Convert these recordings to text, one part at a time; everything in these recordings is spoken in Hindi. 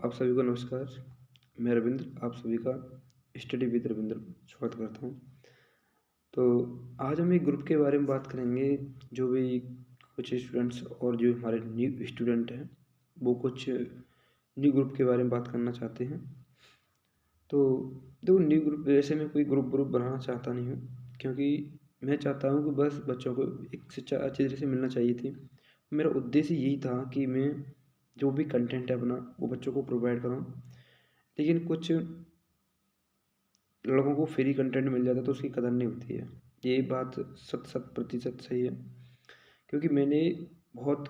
आप सभी को नमस्कार। मैं रविंद्र आप सभी का स्टडी विद रविंद्र स्वागत करता हूँ। तो आज हम एक ग्रुप के बारे में बात करेंगे। जो भी कुछ स्टूडेंट्स और जो हमारे न्यू स्टूडेंट हैं वो कुछ न्यू ग्रुप के बारे में बात करना चाहते हैं। तो देखो, न्यू ग्रुप वैसे मैं कोई ग्रुप बनाना चाहता नहीं हूँ, क्योंकि मैं चाहता हूँ कि बस बच्चों को एक शिक्षा अच्छी तरह से मिलना चाहिए थी। मेरा उद्देश्य यही था कि मैं जो भी कंटेंट है अपना वो बच्चों को प्रोवाइड करूँ। लेकिन कुछ लोगों को फ्री कंटेंट मिल जाता है तो उसकी कदर नहीं होती है। ये बात शत प्रतिशत सही है, क्योंकि मैंने बहुत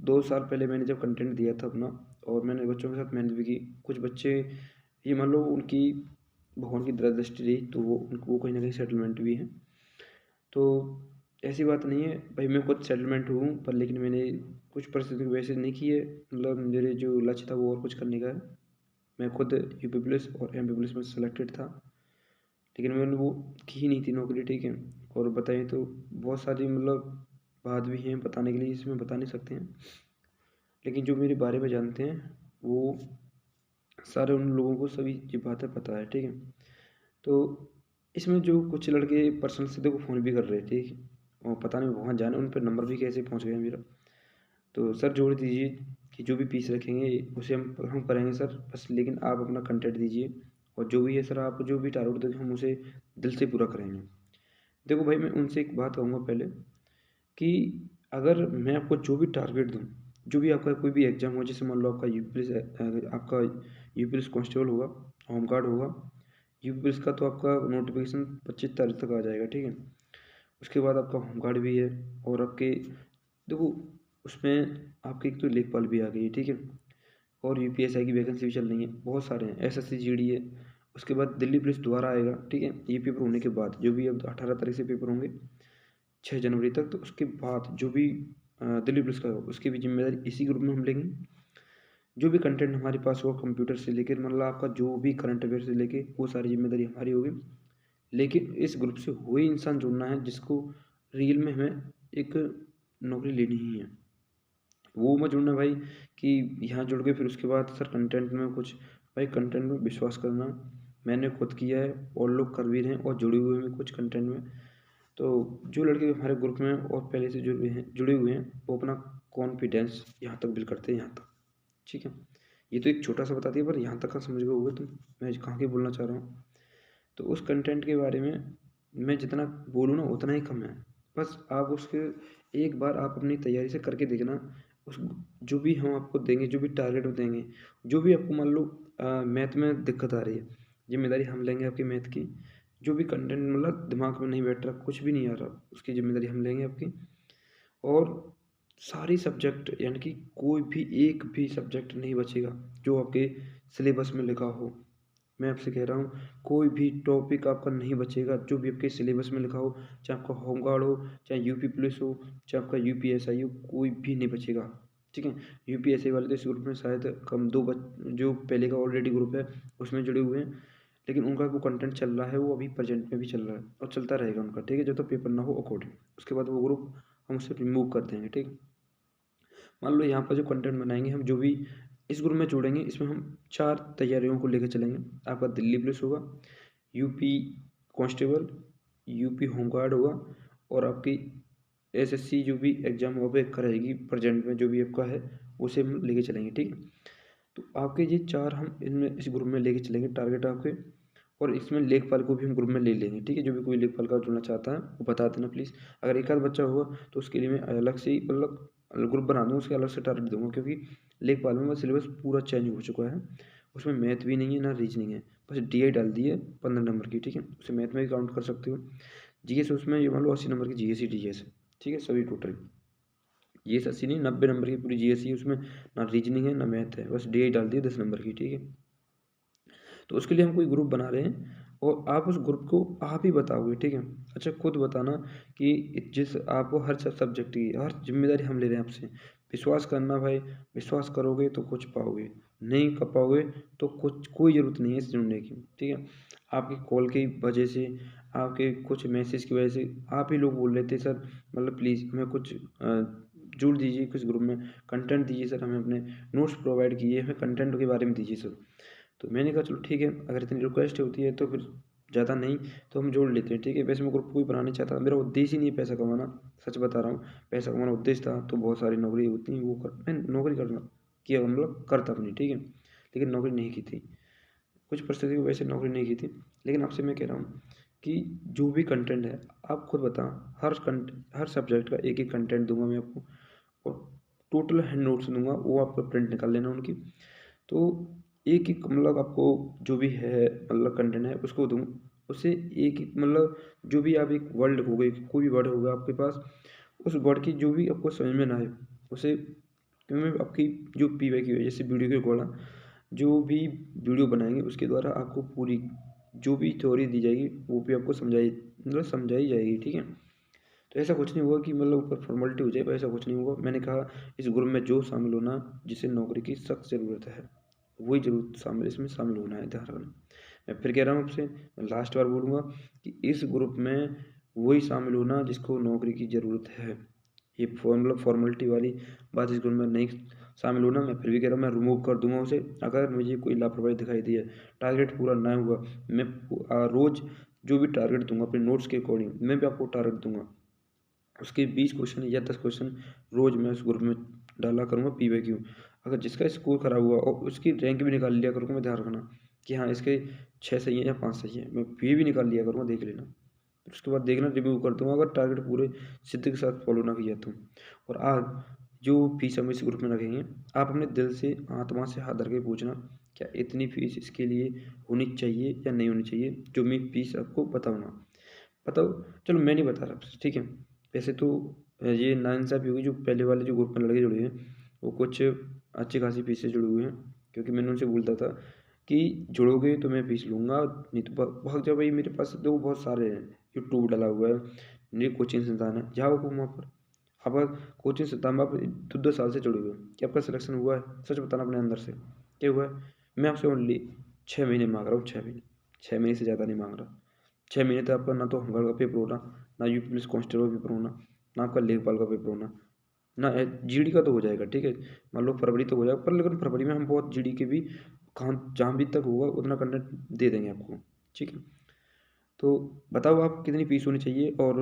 2 साल पहले मैंने जब कंटेंट दिया था अपना, और मैंने बच्चों के साथ मेहनत भी की। कुछ बच्चे, ये मान लो उनकी भगवान की दृष्टि रही तो वो कहीं ना कहीं सेटलमेंट भी हैं। तो ऐसी बात नहीं है भाई, मैं खुद सेटलमेंट हूँ, पर लेकिन मैंने कुछ परिस्थिति की वजह से नहीं की है। मतलब मेरे जो लक्ष्य था वो और कुछ करने का है। मैं खुद यूपी पुलिस और एमपी पुलिस में सेलेक्टेड था, लेकिन मैंने वो की नहीं थी नौकरी, ठीक है। और बताएं तो बहुत सारी मतलब बात भी हैं बताने के लिए, इसमें बता नहीं सकते हैं। लेकिन जो मेरे बारे में जानते हैं वो सारे उन लोगों को सभी ये बातें पता है, ठीक है। तो इसमें जो कुछ लड़के पर्सनल सीधे को फ़ोन भी कर रहे थे, और पता नहीं वहाँ जाने उन पर नंबर भी कैसे पहुँच गया मेरा। तो सर जोड़ दीजिए कि जो भी फीस रखेंगे उसे हम करेंगे सर, बस लेकिन आप अपना कंटेंट दीजिए, और जो भी है सर आप जो भी टारगेट देंगे हम उसे दिल से पूरा करेंगे। देखो भाई, मैं उनसे एक बात कहूँगा पहले कि अगर मैं आपको जो भी टारगेट दूँ, जो भी आपका कोई भी एग्ज़ाम हो, जैसे मान लो आपका यूपी पुलिस आपका यूपी पुलिस कांस्टेबल होगा, होमगार्ड होगा। यूपी पुलिस का तो आपका नोटिफिकेशन 25 तारीख तक आ जाएगा, ठीक है। उसके बाद आपका होमगार्ड भी है, और आपके देखो उसमें आपकी एक तो लेखपाल भी आ गई है, ठीक है। और यूपीएसआई की वैकेंसी भी चल रही है, बहुत सारे हैं, एसएससी जीडी है। उसके बाद दिल्ली पुलिस दोबारा आएगा, ठीक है। ये पेपर होने के बाद जो भी अब 18 तारीख से पेपर होंगे 6 जनवरी तक, तो उसके बाद जो भी दिल्ली पुलिस का होगा उसकी भी जिम्मेदारी इसी ग्रुप में हम लेंगे। जो भी कंटेंट हमारे पास होगा कंप्यूटर से लेकर, मतलब आपका जो भी करंट अफेयर से लेके, वो सारी जिम्मेदारी हमारी होगी। लेकिन इस ग्रुप से वही इंसान जुड़ना है जिसको रियल में हमें एक नौकरी लेनी ही है। वो मत जुड़ना भाई कि यहाँ जुड़ के फिर उसके बाद सर कंटेंट में कुछ। भाई कंटेंट में विश्वास करना, मैंने खुद किया है और लोग कर भी रहे हैं और जुड़े हुए हैं कुछ कंटेंट में। तो जो लड़के हमारे ग्रुप में और पहले से जुड़े हुए हैं वो अपना कॉन्फिडेंस यहाँ तक बिल्ड करते हैं, यहाँ तक, ठीक है। ये तो एक छोटा सा बता दिया, पर यहाँ तक का समझ गए होगे तुम मैं कहाँ के बोलना चाह रहा हूँ। तो उस कंटेंट के बारे में मैं जितना बोलूँ ना उतना ही कम है। बस आप उसके एक बार आप अपनी तैयारी से करके देखना। उस जो भी हम आपको देंगे, जो भी टारगेट देंगे, जो भी आपको मान लो मैथ में दिक्कत आ रही है, जिम्मेदारी हम लेंगे आपकी मैथ की। जो भी कंटेंट मतलब दिमाग में नहीं बैठ रहा, कुछ भी नहीं आ रहा, उसकी जिम्मेदारी हम लेंगे आपकी। और सारी सब्जेक्ट यानी कि कोई भी एक भी सब्जेक्ट नहीं बचेगा जो आपके सिलेबस में लिखा हो। मैं आपसे कह रहा हूँ, कोई भी टॉपिक आपका नहीं बचेगा जो भी आपके सिलेबस में लिखा हो, चाहे आपका होमगार्ड हो, चाहे यूपी पुलिस हो, चाहे आपका यूपीएसआई हो, कोई भी नहीं बचेगा, ठीक है। यूपीएसआई वाले तो इस ग्रुप में शायद कम जो पहले का ऑलरेडी ग्रुप है उसमें जुड़े हुए हैं, लेकिन उनका वो कंटेंट चल रहा है, वो अभी प्रेजेंट में भी चल रहा है और चलता रहेगा उनका, ठीक है। जब तक पेपर ना हो अकॉर्डिंग, उसके बाद वो ग्रुप हम उससे रिमूव कर देंगे, ठीक। मान लो यहाँ पर जो कंटेंट बनाएंगे हम, जो भी इस ग्रुप में जोड़ेंगे, इसमें हम 4 तैयारियों को लेकर चलेंगे। आपका दिल्ली पुलिस होगा, यूपी कांस्टेबल, यूपी होमगार्ड होगा, और आपकी एसएससी जो भी एग्जाम वहाँ पे कराएगी प्रेजेंट में जो भी आपका है, उसे हम लेके चलेंगे, ठीक है। तो आपके ये 4 हम इनमें इस ग्रुप में लेके चलेंगे टारगेट आपके। और इसमें लेखपाल को भी हम ग्रुप में ले लेंगे, ठीक है। जो भी कोई लेखपाल का जुड़ना चाहता है वो बता देना प्लीज़। अगर एक आध बच्चा होगा तो उसके लिए मैं अलग से ही मतलब ग्रुप बना दूँगा, उसके अलग से टारगेट दूँगा, क्योंकि लेखपाल में सिलेबस पूरा चेंज हो चुका है। उसमें मैथ भी नहीं है ना रीजनिंग है, बस डीआई डाल दी है 15 नंबर की, ठीक है। उसे मैथ में भी काउंट कर सकते हो। जीएस उसमें ये मान लो 80 नंबर की जीएस ही डीएस है, ठीक है, सभी टोटल। जीएस 80 नहीं, 90 नंबर की पूरी जीएस ही, उसमें ना रीजनिंग है ना मैथ है, बस डीआई डाल दी है 10 नंबर की, ठीक है। तो उसके लिए हम कोई ग्रुप बना रहे हैं, और आप उस ग्रुप को आप ही बताओगे, ठीक है। अच्छा, खुद बताना कि जिस आपको हर सब्जेक्ट की हर जिम्मेदारी हम ले रहे हैं आपसे। विश्वास करना भाई, विश्वास करोगे तो कुछ पाओगे, नहीं कर पाओगे तो कुछ कोई ज़रूरत नहीं है इस जुड़ने की, ठीक है। आपकी कॉल की वजह से, आपके कुछ मैसेज की वजह से आप ही लोग बोल रहे थे सर मतलब प्लीज़ हमें कुछ जुड़ दीजिए किस ग्रुप में, कंटेंट दीजिए सर, हमें अपने नोट्स प्रोवाइड कीजिए, हमें कंटेंट के बारे में दीजिए सर। तो मैंने कहा चलो ठीक है, अगर इतनी रिक्वेस्ट होती है तो फिर ज़्यादा नहीं तो हम जोड़ लेते हैं, ठीक है। वैसे मैं ग्रुप कोई बनाना नहीं चाहता, मेरा उद्देश्य ही नहीं है पैसा कमाना, सच बता रहा हूँ। पैसा कमाना उद्देश्य था तो बहुत सारी नौकरी होती हैं, वो कर मैं नौकरी करना किया, मतलब करता अपनी, ठीक है, लेकिन नौकरी नहीं की थी। कुछ परिस्थिति की वजह से नौकरी नहीं की थी। लेकिन आपसे मैं कह रहा हूँ कि जो भी कंटेंट है, आप खुद बताओ, हर सब्जेक्ट का एक-एक कंटेंट दूँगा मैं आपको, और टोटल हैंड नोट्स दूँगा, वो आपको प्रिंट निकाल लेना उनकी। तो एक-एक मतलब आपको जो भी है मतलब कंटेंट है उसको दूँ, उसे एक-एक मतलब जो भी आप एक वर्ड लिखोगे, कोई भी वर्ड होगा आपके पास, उस वर्ड की जो भी आपको समझ में ना आए, उसे क्योंकि मैं आपकी जो पीवाईक्यू है, जैसे वीडियो के अकॉर्डिंग जो भी वीडियो बनाएँगे उसके द्वारा आपको पूरी जो भी थ्योरी दी जाएगी वो भी आपको समझाई जाएगी, ठीक है। तो ऐसा कुछ नहीं हुआ कि मतलब ऊपर फॉर्मेलिटी हो जाए, वैसा कुछ नहीं हुआ। मैंने कहा इस ग्रुप में जो शामिल होना जिसे नौकरी की सख्त ज़रूरत है, वही ज़रूर इसमें शामिल होना है, ध्यान रखना। मैं फिर कह रहा हूँ आपसे, मैं लास्ट बार बोलूँगा कि इस ग्रुप में वही शामिल होना जिसको नौकरी की ज़रूरत है। ये फॉर्मेलिटी वाली बात इस ग्रुप में नहीं शामिल होना। मैं फिर भी कह रहा हूँ, मैं रिमूव कर दूँगा उसे, अगर मुझे कोई लापरवाही दिखाई दी है, टारगेट पूरा ना हुआ, मैं रोज़ जो भी टारगेट दूँगा अपने नोट्स के अकॉर्डिंग, मैं भी आपको टारगेट दूँगा। उसके 20 क्वेश्चन या 10 क्वेश्चन रोज़ मैं उस ग्रुप में डाला करूँगा पीवाईक्यू। अगर जिसका स्कोर खराब हुआ और उसकी रैंक भी निकाल लिया करूँगा मैं, ध्यान रखना कि हाँ, इसके 6 सही है या 5 सही है, मैं ये भी निकाल लिया करूँगा, देख लेना। फिर उसके बाद देखना, रिव्यू कर दूँगा अगर टारगेट पूरे सिद्ध के साथ फॉलो ना किया तो। और आज जो फीस हम इस ग्रुप में रखेंगे, आप अपने दिल से, आत्मा से हाथ धर के पूछना, क्या इतनी फीस इसके लिए होनी चाहिए या नहीं होनी चाहिए? जो मैं फीस आपको बताऊँगा। बताओ, चलो मैं नहीं बता रहा आपसे, ठीक है। वैसे तो ये नाइंसाफ़ी होगी, जो पहले वाले जो ग्रुप में लड़के जुड़े हैं, वो कुछ अच्छी खासी फीस से जुड़े हुए हैं, क्योंकि मैंने उनसे बोलता था कि जुड़ोगे तो मैं फीस लूँगा, नहीं तो भाग जाओ भाई, मेरे पास देखो बहुत सारे हैं, यूट्यूब डाला हुआ है, मेरी कोचिंग संस्थान है, जाओ तुम वहाँ पर। आप कोचिंग संस्थान में आप 2-2 साल से जुड़े हुए हो, क्या आपका सिलेक्शन हुआ है? सच बताना अपने अंदर से, क्या हुआ है? मैं आपसे ओनली 6 महीने माँग रहा हूँ, 6 महीने, 6 महीने से ज़्यादा नहीं माँग रहा। 6 महीने तक आपका ना तो होमगार्ड का पेपर होना, ना यूपी पुलिस कांस्टेबल का पेपर होना, ना आपका लेखपाल का पेपर होना, ना जीडी का तो हो जाएगा, ठीक है। मान लो फरवरी तक हो जाएगा, पर लेकिन फरवरी में हम बहुत जीडी के भी कहाँ जहाँ भी तक होगा उतना कंटेंट दे देंगे आपको, ठीक है। तो बताओ आप कितनी फीस होनी चाहिए, और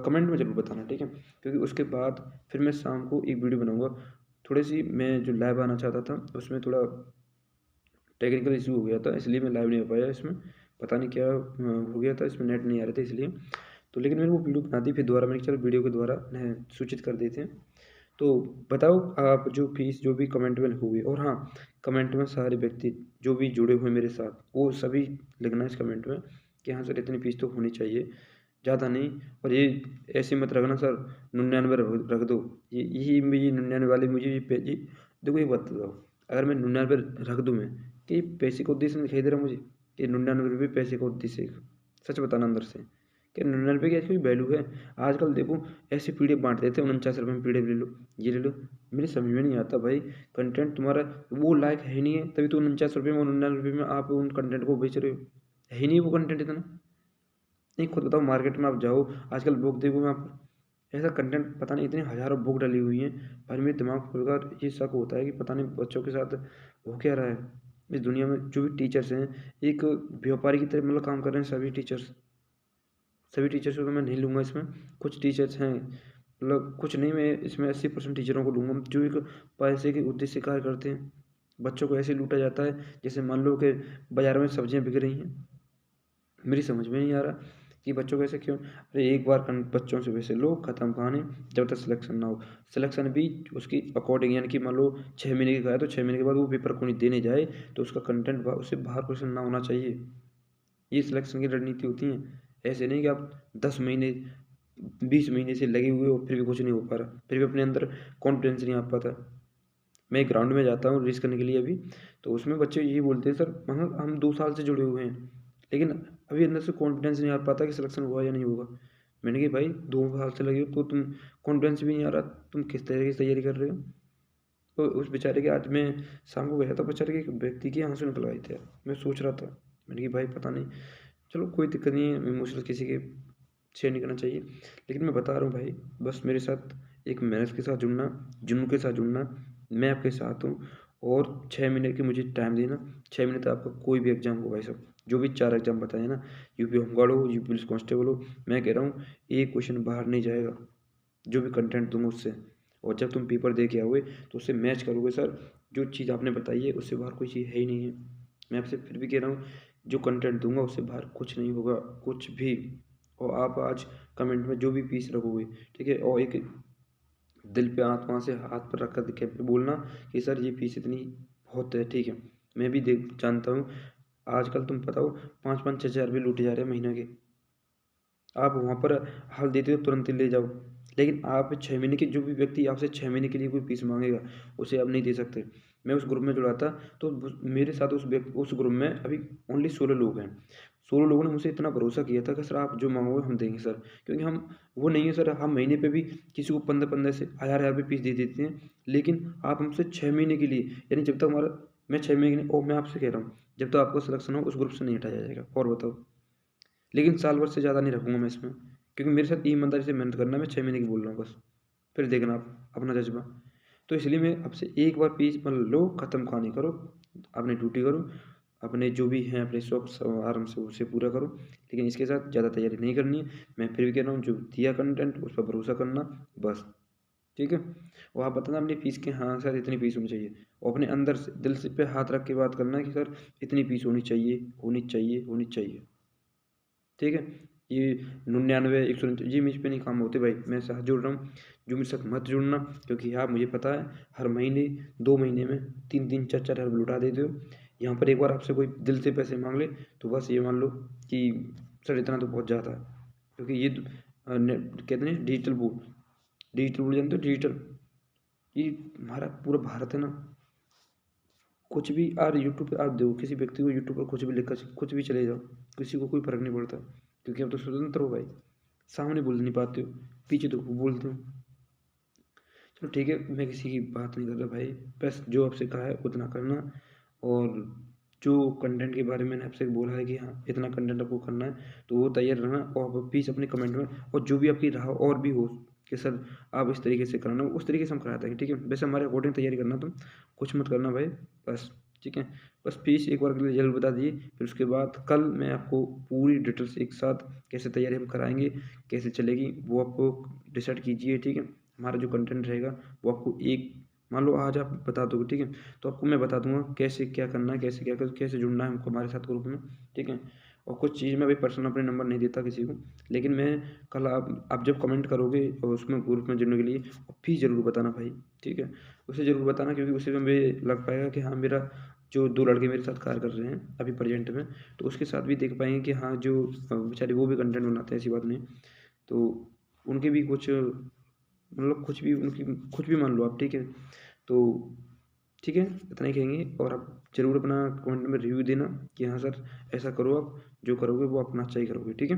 कमेंट में ज़रूर बताना, ठीक है। क्योंकि उसके बाद फिर मैं शाम को एक वीडियो बनाऊँगा। थोड़ी-सी मैं जो लाइव आना चाहता था उसमें थोड़ा टेक्निकल इशू हो गया था, इसलिए मैं लाइव नहीं आ पाया इसमें। पता नहीं क्या हो गया था, इसमें नेट नहीं आ रहे थे इसलिए। तो लेकिन मैंने वो वीडियो बना दी, फिर दोबारा मैंने कहा चलो वीडियो के द्वारा सूचित कर देते हैं। तो बताओ आप जो फीस जो भी कमेंट में लिखोगे, और हाँ, कमेंट में सारे व्यक्ति जो भी जुड़े हुए मेरे साथ, वो सभी लिखना इस कमेंट में कि हाँ सर, इतनी फीस तो होनी चाहिए, ज़्यादा नहीं। और ये ऐसे मत रखना सर 99 रख दो, ये 99 वाले मुझे ये जी देखो, एक बात बताओ, अगर मैं 99 रख दूँ मैं, कि पैसे का उद्देश्य नहीं दिखाई दे रहा मुझे, कि 99 रुपये पैसे का उद्देश्य है? सच बताना अंदर से, क्या 99 की ऐसी कोई वैल्यू है? आजकल देखो ऐसे पीडीएफ बाँट देते हैं, 49 रुपये में पीडीएफ ले लो, ये ले लो। मेरी समझ में नहीं आता भाई, कंटेंट तुम्हारा वो लायक है ही नहीं है, तभी तो 49 रुपये में और 99 रुपये में आप उन कंटेंट को बेच रहे हो। है ही नहीं वो कंटेंट इतना। नहीं, खुद बताओ, मार्केट में आप जाओ, आजकल बुक देखो वहाँ पर, ऐसा कंटेंट पता नहीं, इतनी हज़ारों बुक डली हुई हैं। भाई मेरे दिमाग खुलकर ये शक होता है कि पता नहीं बच्चों के साथ हो क्या रहा है। इस दुनिया में जो भी टीचर्स हैं, एक व्यापारी की तरह मतलब काम कर रहे हैं सभी टीचर्स। सभी टीचर्स को तो मैं नहीं लूँगा इसमें, कुछ टीचर्स हैं, मतलब कुछ नहीं, मैं इसमें 80% टीचरों को लूँगा जो एक पैसे के उद्देश्य से कार्य करते हैं। बच्चों को ऐसे लूटा जाता है जैसे मान लो कि बाज़ार में सब्जियाँ बिक रही हैं। मेरी समझ में नहीं आ रहा कि बच्चों को ऐसे क्यों, अरे एक बार बच्चों से वैसे लो, ख़त्म कहानी, जब तक सिलेक्शन ना हो। सिलेक्शन भी उसकी अकॉर्डिंग, यानी कि मान लो 6 महीने का है तो 6 महीने के बाद वो पेपर कोई देने जाए तो उसका कंटेंट उससे बाहर क्वेश्चन ना होना चाहिए। ये सिलेक्शन की रणनीति होती हैं। ऐसे नहीं कि आप 10 महीने 20 महीने से लगे हुए हो फिर भी कुछ नहीं हो पा रहा, फिर भी अपने अंदर कॉन्फिडेंस नहीं आ पाता। मैं ग्राउंड में जाता हूँ रेस करने के लिए अभी, तो उसमें बच्चे ये बोलते हैं सर, मतलब हम 2 साल से जुड़े हुए हैं, लेकिन अभी अंदर से कॉन्फिडेंस नहीं आ पाता कि सिलेक्शन हुआ या नहीं होगा। मैंने कहा भाई 2 साल से लगे हो तो तुम कॉन्फिडेंस भी नहीं आ रहा, तुम किस तरीके से तैयारी कर रहे हो? तो उस बेचारे के, आज मैं शाम को गया था, बेचारे के एक व्यक्ति के आँसू निकल आए थे। मैं सोच रहा था, मैंने कहा भाई पता नहीं, चलो कोई दिक्कत नहीं है, इमोशंस किसी के शेयर नहीं करना चाहिए। लेकिन मैं बता रहा हूँ भाई, बस मेरे साथ एक मेहनत के साथ जुड़ना, जुनून के साथ जुड़ना। मैं आपके साथ हूँ और 6 महीने की मुझे टाइम देना। 6 महीने तक आपका कोई भी एग्ज़ाम हो भाई साहब, जो भी 4 एग्ज़ाम बताए ना, यूपी होमगार्ड हो, यूपी पुलिस कांस्टेबल हो, मैं कह रहा हूँ एक क्वेश्चन बाहर नहीं जाएगा, जो भी कंटेंट दूँगा उससे। और जब तुम पेपर दे के आओगे तो उससे मैच करोगे सर, जो चीज़ आपने बताई है उससे बाहर कोई चीज़ है ही नहीं है। मैं आपसे फिर भी कह रहा हूँ, जो कंटेंट दूँगा उससे बाहर कुछ नहीं होगा, कुछ भी। और आप आज कमेंट में जो भी फीस रखोगे, ठीक है? और एक दिल पे आत्मा से हाथ पर रख कर के बोलना कि सर ये फीस इतनी बहुत है, ठीक है? मैं भी देख जानता हूँ, आजकल तुम बताओ 5-5 6-6 रुपए लूटे जा रहे हैं महीने के। आप वहाँ पर हल देते हो तुरंत ही ले जाओ, लेकिन आप 6 महीने की, जो भी व्यक्ति आपसे 6 महीने के लिए कोई फीस माँगेगा, उसे आप नहीं दे सकते। मैं उस ग्रुप में जुड़ा था, तो मेरे साथ उस ग्रुप में अभी ओनली 16 लोग हैं। 16 लोगों ने मुझसे इतना भरोसा किया था कि सर आप जो माँगोगे हम देंगे सर। क्योंकि हम वो नहीं है सर, हम महीने पे भी किसी को 15-15 से हज़ार-हज़ार रुपए फीस दे देते हैं। लेकिन आप हमसे 6 महीने के लिए, यानी जब तक हमारा, मैं 6 महीने और मैं आपसे कह रहा हूँ, जब तक आपका सिलेक्शन हो उस ग्रुप से नहीं हटाया जाएगा। और बताओ? लेकिन साल भर से ज़्यादा नहीं रखूँगा मैं इसमें, क्योंकि मेरे साथ ईमानदारी से मेहनत करना है। मैं 6 महीने की बोल रहा हूँ बस, फिर देखना आप अपना जज़्बा। तो इसलिए मैं आपसे एक बार फीस मतलब लो, ख़त्म कहानी करो, अपनी ड्यूटी करो, अपने जो भी हैं अपने शौक आराम से उसे पूरा करो। लेकिन इसके साथ ज़्यादा तैयारी नहीं करनी है। मैं फिर भी कह रहा हूँ, जो दिया कंटेंट उस पर भरोसा करना बस, ठीक है? और आप बताना अपनी फ़ीस कि हाँ सर इतनी फ़ीस होनी चाहिए, और अपने अंदर से दिल से पे हाथ रख के बात करना है कि सर इतनी फ़ीस होनी चाहिए, होनी चाहिए, होनी चाहिए। ठीक है? ये 99 129 ये मुझ पे नहीं काम होते भाई, मैं साथ जुड़ रहा हूँ, जो मेरे साथ मत जुड़ना, क्योंकि आप मुझे पता है हर महीने 2 महीने में 3-3 4-4 हज़ार लौटा देते हो। यहाँ पर एक बार आपसे कोई दिल से पैसे माँग ले तो बस ये मान लो कि सर इतना तो बहुत ज़्यादा है। क्योंकि ये कहते हैं डिजिटल बोर्ड जानते हो डिजिटल? ये हमारा पूरा भारत है ना, कुछ भी यार यूट्यूब पे आप देखो, किसी व्यक्ति को यूट्यूब पर कुछ भी लिखकर कुछ भी चले जाओ, किसी को कोई फ़र्क नहीं पड़ता, क्योंकि अब तो स्वतंत्र हो भाई। सामने बोल नहीं पाते हो, पीछे तो खूब बोलते हो। चलो ठीक है, मैं किसी की बात नहीं कर रहा भाई, बस जो आपसे कहा है उतना करना। और जो कंटेंट के बारे में मैंने आपसे बोला है कि हाँ, इतना कंटेंट आपको करना है, तो वो तैयार रहना। और आप प्लीज़ अपने कमेंट में, और जो भी आपकी राह और भी हो कि सर आप इस तरीके से कराना, उस तरीके से हम करा देंगे, ठीक है? वैसे हमारे अकॉर्डिंग तैयारी करना तुम, कुछ मत करना भाई, बस, ठीक है? बस फीस एक बार के लिए ज़रूर बता दीजिए, फिर उसके बाद कल मैं आपको पूरी डिटेल्स एक साथ कैसे तैयारी हम कराएँगे, कैसे चलेगी, वो आपको डिसाइड कीजिए, ठीक है? हमारा जो कंटेंट रहेगा वो आपको एक, मान लो आज आप बता दोगे, ठीक है? तो आपको मैं बता दूँगा कैसे क्या करना है, कैसे जुड़ना है हमको हमारे साथ ग्रुप में, ठीक है? और कुछ चीज़ मैं भी पर्सनल अपने नंबर नहीं देता किसी को, लेकिन मैं कल आप जब कमेंट करोगे और उसमें ग्रुप में जुड़ने के लिए, फीस ज़रूर बताना भाई, ठीक है? उसे ज़रूर बताना, क्योंकि उससे में मुझे लग पाएगा कि हाँ, मेरा जो 2 लड़के मेरे साथ कार्य कर रहे हैं अभी प्रेज़ेंट में, तो उसके साथ भी देख पाएँगे कि हाँ, जो बेचारे वो भी कंटेंट बनाते हैं, ऐसी बात नहीं। तो उनके भी कुछ मतलब कुछ भी मान लो आप, ठीक है? तो ठीक है, इतना ही कहेंगे। और आप ज़रूर अपना कमेंट में रिव्यू देना कि हाँ सर, ऐसा करो आप, जो करोगे वो अपना अच्छा ही करोगे, ठीक है?